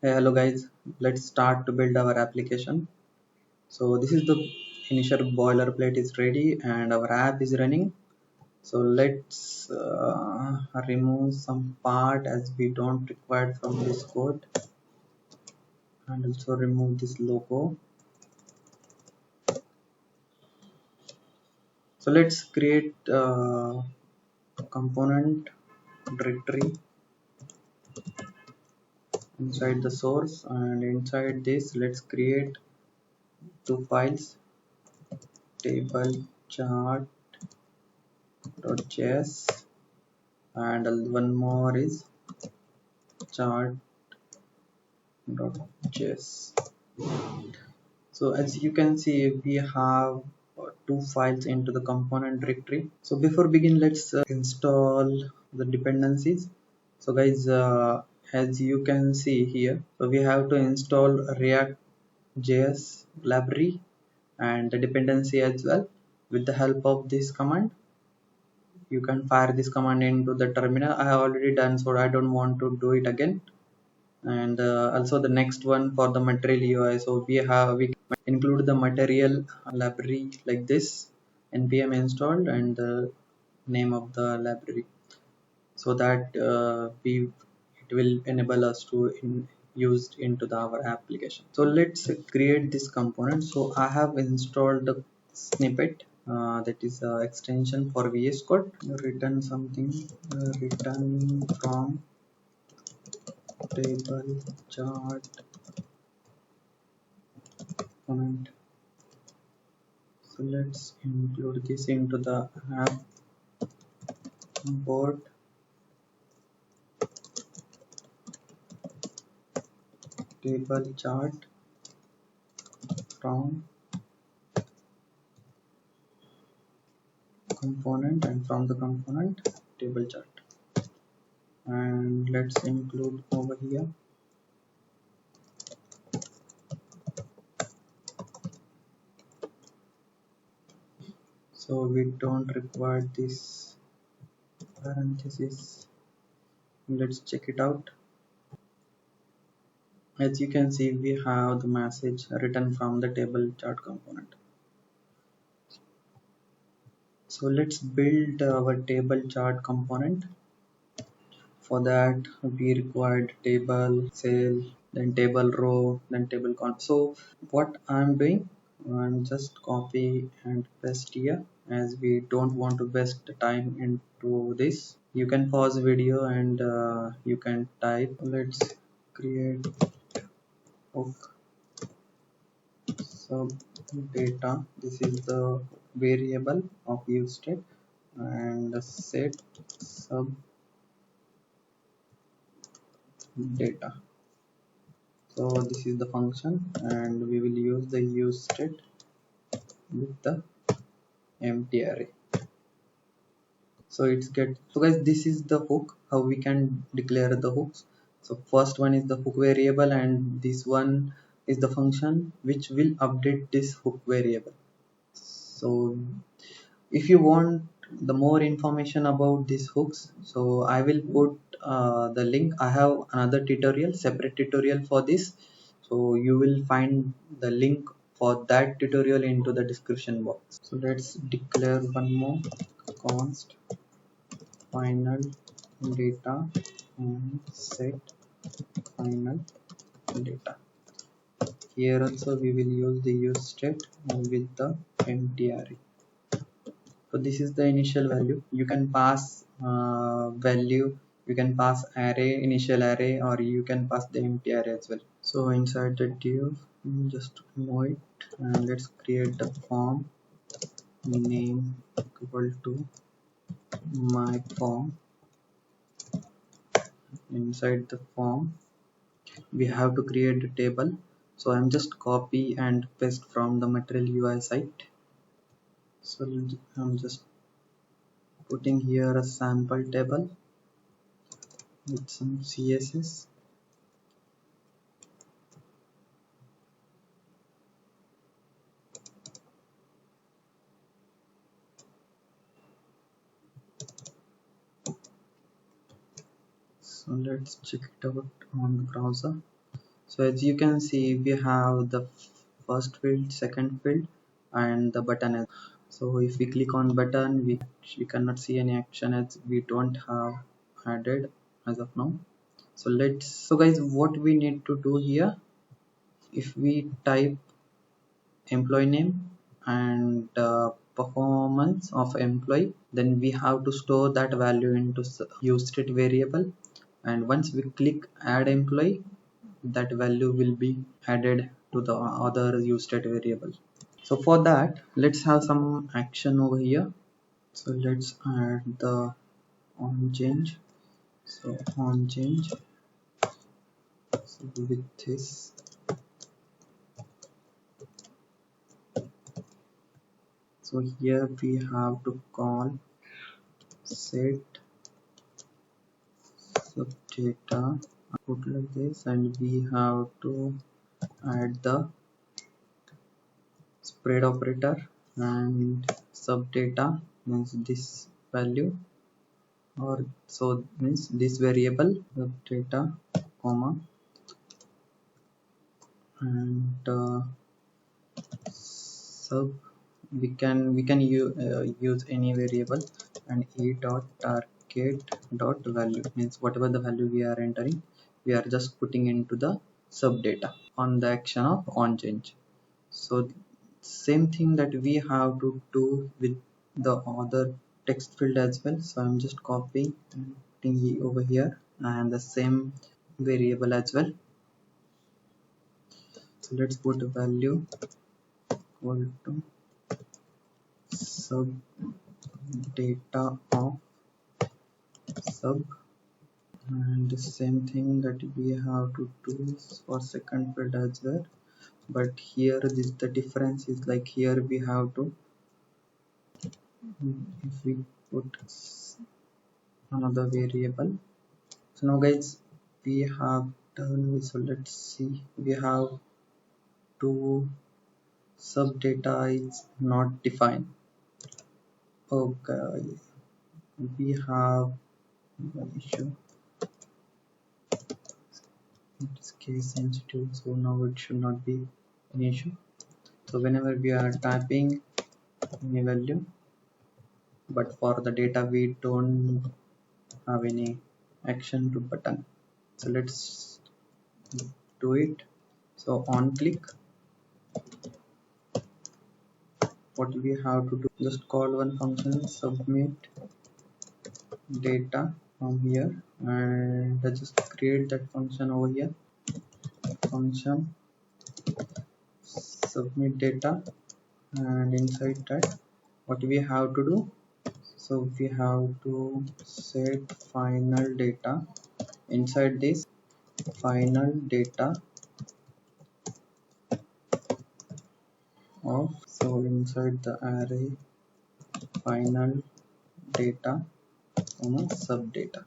Hey, hello guys, let's start to build our application. So this is the initial boilerplate is ready and our app is running. So let's remove some part as we don't require from this code, and also remove this logo. So let's create a component directory inside the source, and inside this let's create two files, table chart.js, and one more is chart.js. So as you can see, we have two files into the component directory. So before begin, let's install the dependencies. So guys, as you can see here, so we have to install React.js library and the dependency as well. With the help of this command, you can fire this command into the terminal. I have already done, so I don't want to do it again. And also the next one for the material UI, so we include the material library like this, npm installed and the name of the library, so that it will enable us to used into our application. So let's create this component. So I have installed the snippet, that is extension for VS Code. Return something, return from table chart component. So let's include this into the app import table chart from component, and from the component table chart, and let's include over here. So we don't require this parenthesis. Let's check it out. As you can see, we have the message written from the table chart component. So let's build our table chart component. For that we required table cell, then table row, then table count. So what I'm doing, I'm just copy and paste here, as we don't want to waste the time into this. You can pause video and you can type. Let's create hook sub data. This is the variable of use state, and set sub data. So this is the function, and we will use the use state with the empty array. So it's get, so guys, this is the hook, how we can declare the hooks. So first one is the hook variable, and this one is the function which will update this hook variable. So if you want the more information about these hooks, so I will put the link. I have another tutorial, separate tutorial for this, so you will find the link for that tutorial into the description box. So let's declare one more const final data and set final data. Here also we will use the use state with the empty array. So this is the initial value. You can pass value, you can pass array, initial array, or you can pass the empty array as well. So inside the div, just remove it, and let's create the form name equal to my form. Inside the form we have to create a table, so I'm just copy and paste from the material UI site. So I'm just putting here a sample table with some CSS. So let's check it out on the browser. So as you can see, we have the first field, second field, and the button. So if we click on button, we cannot see any action as we don't have added as of now. So guys, what we need to do here, if we type employee name and performance of employee, then we have to store that value into useState variable, and once we click add employee, that value will be added to the other useState variable. So for that, let's have some action over here. So let's add the on change. So on change, so with this, so here we have to call set subdata output like this, and we have to add the spread operator, and subdata means this value, or so means this variable subdata comma, and sub we can use any variable, and e dot target dot value means whatever the value we are entering, we are just putting into the subdata on the action of on change. So same thing that we have to do with the other text field as well. So I'm just copying and putting it over here, and the same variable as well. So let's put a value equal to sub data of sub, and the same thing that we have to do for second field as well. But here the difference is, like here we have to, if we put another variable. So now guys, we have done. So let's see, we have two sub data is not defined. Okay, we have an issue. It is case sensitive, so now it should not be an issue. So whenever we are typing any value, but for the data we don't have any action to button. So let's do it. So on click, what we have to do, just call one function submit data from here, and let's just create that function over here, function submit data, and inside that what we have to do, so we have to set final data inside this final data of, so inside the array final data subdata.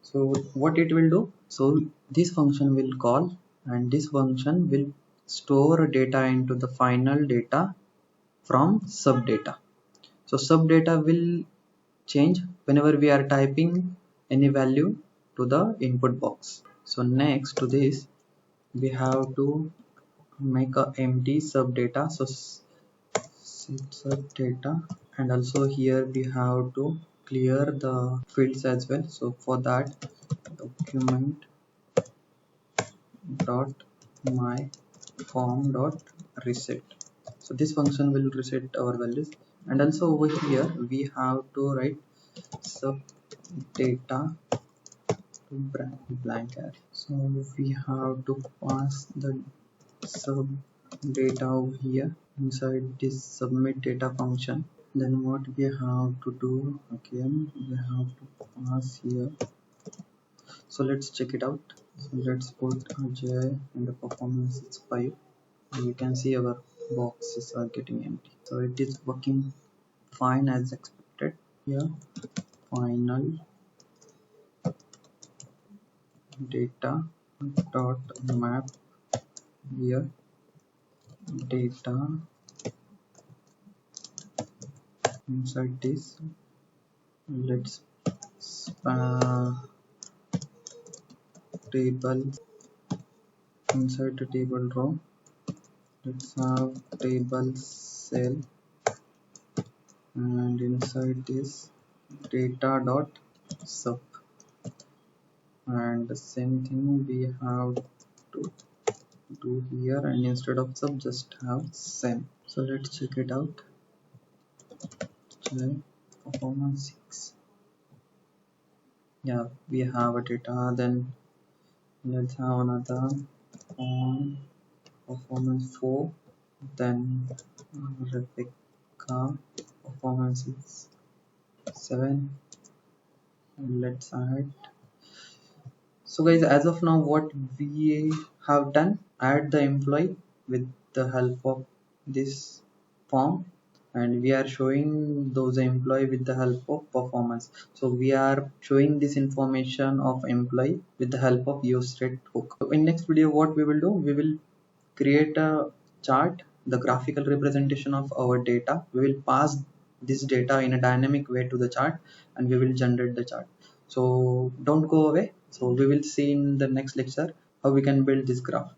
So what it will do, so this function will call, and this function will store data into the final data from subdata. So subdata will change whenever we are typing any value to the input box. So next to this, we have to make a empty subdata. So set subdata, and also here we have to clear the fields as well. So for that, document dot my form dot reset. So this function will reset our values, and also over here we have to write sub data to blank array. So we have to pass the sub data over here inside this submit data function. Then what we have to do, again we have to pass here. So let's check it out. So let's put Ajay, and the performance is 5, and you can see our boxes are getting empty. So it is working fine as expected. Here final data dot map, here data inside this, let's table. Inside the table row, let's have table cell, and inside this data dot sub, and the same thing we have to do here, and instead of sub just have same. So let's check it out. Check performance 6. Yeah, we have a data. Then let's have another on performance 4. Then Rebecca performance is 7. And let's add. So guys, as of now what we have done, add the employee with the help of this form, and we are showing those employee with the help of performance. So we are showing this information of employee with the help of useState hook. So in next video what we will do, we will create a chart, the graphical representation of our data. We will pass this data in a dynamic way to the chart, and we will generate the chart. So don't go away. So we will see in the next lecture how we can build this graph.